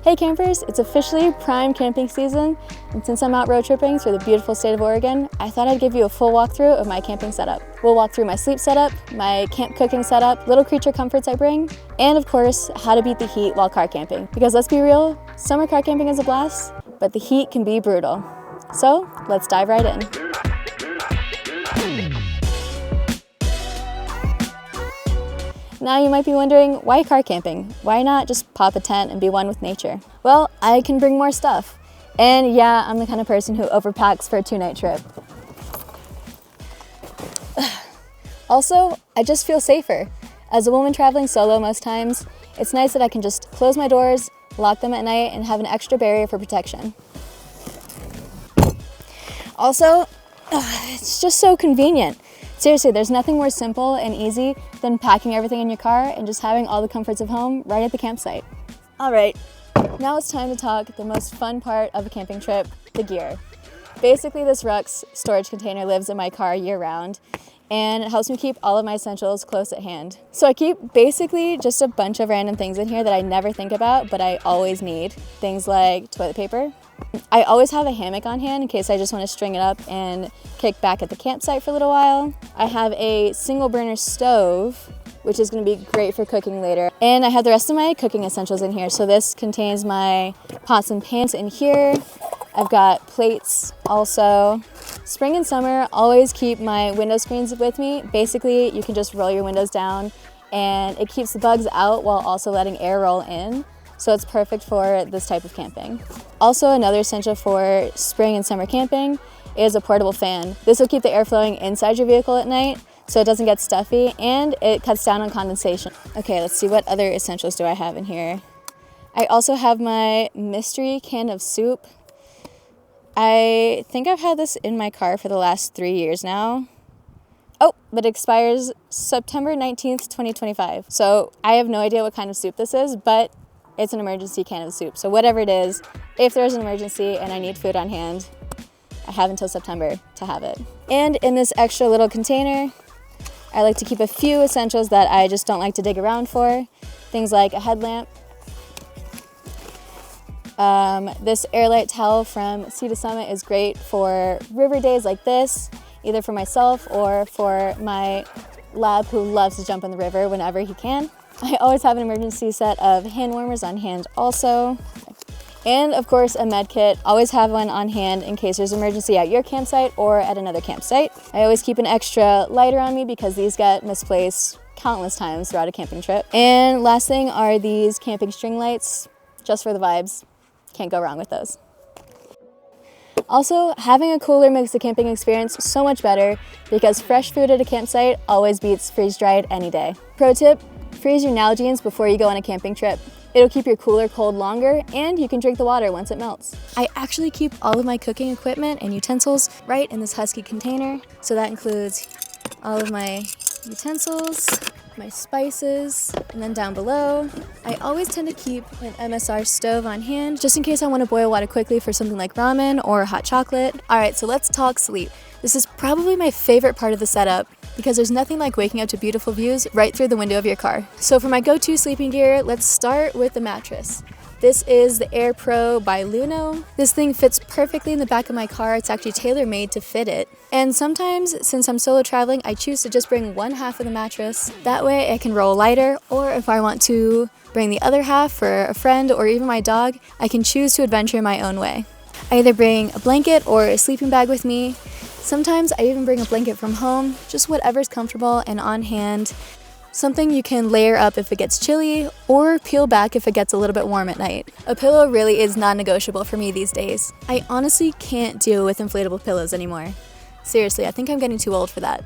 Hey campers, it's officially prime camping season, and since I'm out road tripping through the beautiful state of Oregon, I thought I'd give you a full walkthrough of my camping setup. We'll walk through my sleep setup, my camp cooking setup, little creature comforts I bring, and of course, how to beat the heat while car camping. Because let's be real, summer car camping is a blast, but the heat can be brutal. So let's dive right in. Now you might be wondering, why car camping? Why not just pop a tent and be one with nature? Well, I can bring more stuff. And yeah, I'm the kind of person who overpacks for a 2-night trip. Also, I just feel safer. As a woman traveling solo most times, it's nice that I can just close my doors, lock them at night, and have an extra barrier for protection. Also, it's just so convenient. Seriously, there's nothing more simple and easy than packing everything in your car and just having all the comforts of home right at the campsite. All right, now it's time to talk the most fun part of a camping trip, the gear. Basically, this Ruck's storage container lives in my car year-round, and it helps me keep all of my essentials close at hand. So I keep basically just a bunch of random things in here that I never think about, but I always need. Things like toilet paper. I always have a hammock on hand in case I just want to string it up and kick back at the campsite for a little while. I have a single burner stove, which is going to be great for cooking later. And I have the rest of my cooking essentials in here. So this contains my pots and pans in here. I've got plates also. Spring and summer, always keep my window screens with me. Basically, you can just roll your windows down and it keeps the bugs out while also letting air roll in. So it's perfect for this type of camping. Also, another essential for spring and summer camping is a portable fan. This will keep the air flowing inside your vehicle at night so it doesn't get stuffy, and it cuts down on condensation. Okay, let's see, what other essentials do I have in here? I also have my mystery can of soup. I think I've had this in my car for the last 3 years now. Oh, but it expires September 19th, 2025. So I have no idea what kind of soup this is, but it's an emergency can of soup. So whatever it is, if there's an emergency and I need food on hand, I have until September to have it. And in this extra little container, I like to keep a few essentials that I just don't like to dig around for. Things like a headlamp. This airlight towel from Sea to Summit is great for river days like this, either for myself or for my lab who loves to jump in the river whenever he can. I always have an emergency set of hand warmers on hand also. And of course, a med kit. Always have one on hand in case there's an emergency at your campsite or at another campsite. I always keep an extra lighter on me because these get misplaced countless times throughout a camping trip. And last thing are these camping string lights, just for the vibes. Can't go wrong with those. Also, having a cooler makes the camping experience so much better because fresh food at a campsite always beats freeze-dried any day. Pro tip, freeze your Nalgene's before you go on a camping trip. It'll keep your cooler cold longer and you can drink the water once it melts. I actually keep all of my cooking equipment and utensils right in this Husky container. So that includes all of my utensils, my spices, and then down below, I always tend to keep an MSR stove on hand just in case I want to boil water quickly for something like ramen or hot chocolate. All right, so let's talk sleep. This is probably my favorite part of the setup because there's nothing like waking up to beautiful views right through the window of your car. So for my go-to sleeping gear, let's start with the mattress. This is the Air Pro by Luno. This thing fits perfectly in the back of my car. It's actually tailor-made to fit it. And sometimes, since I'm solo traveling, I choose to just bring one half of the mattress. That way I can roll lighter, or if I want to bring the other half for a friend or even my dog, I can choose to adventure my own way. I either bring a blanket or a sleeping bag with me. Sometimes I even bring a blanket from home, just whatever's comfortable and on hand. Something you can layer up if it gets chilly or peel back if it gets a little bit warm at night. A pillow really is non-negotiable for me these days. I honestly can't deal with inflatable pillows anymore. Seriously, I think I'm getting too old for that.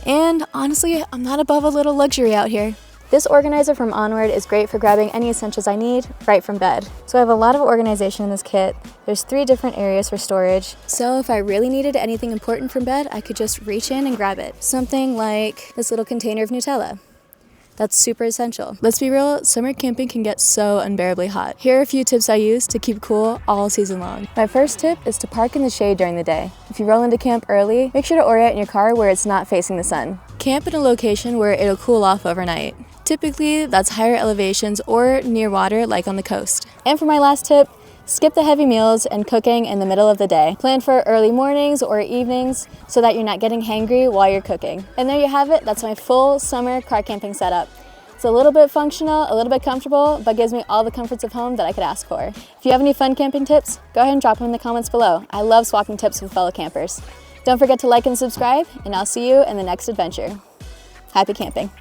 And honestly, I'm not above a little luxury out here. This organizer from Onward is great for grabbing any essentials I need right from bed. So I have a lot of organization in this kit. There's 3 different areas for storage. So if I really needed anything important from bed, I could just reach in and grab it. Something like this little container of Nutella. That's super essential. Let's be real, summer camping can get so unbearably hot. Here are a few tips I use to keep cool all season long. My first tip is to park in the shade during the day. If you roll into camp early, make sure to orient your car where it's not facing the sun. Camp in a location where it'll cool off overnight. Typically, that's higher elevations or near water like on the coast. And for my last tip, skip the heavy meals and cooking in the middle of the day. Plan for early mornings or evenings so that you're not getting hangry while you're cooking. And there you have it, that's my full summer car camping setup. It's a little bit functional, a little bit comfortable, but gives me all the comforts of home that I could ask for. If you have any fun camping tips, go ahead and drop them in the comments below. I love swapping tips with fellow campers. Don't forget to like and subscribe, and I'll see you in the next adventure. Happy camping.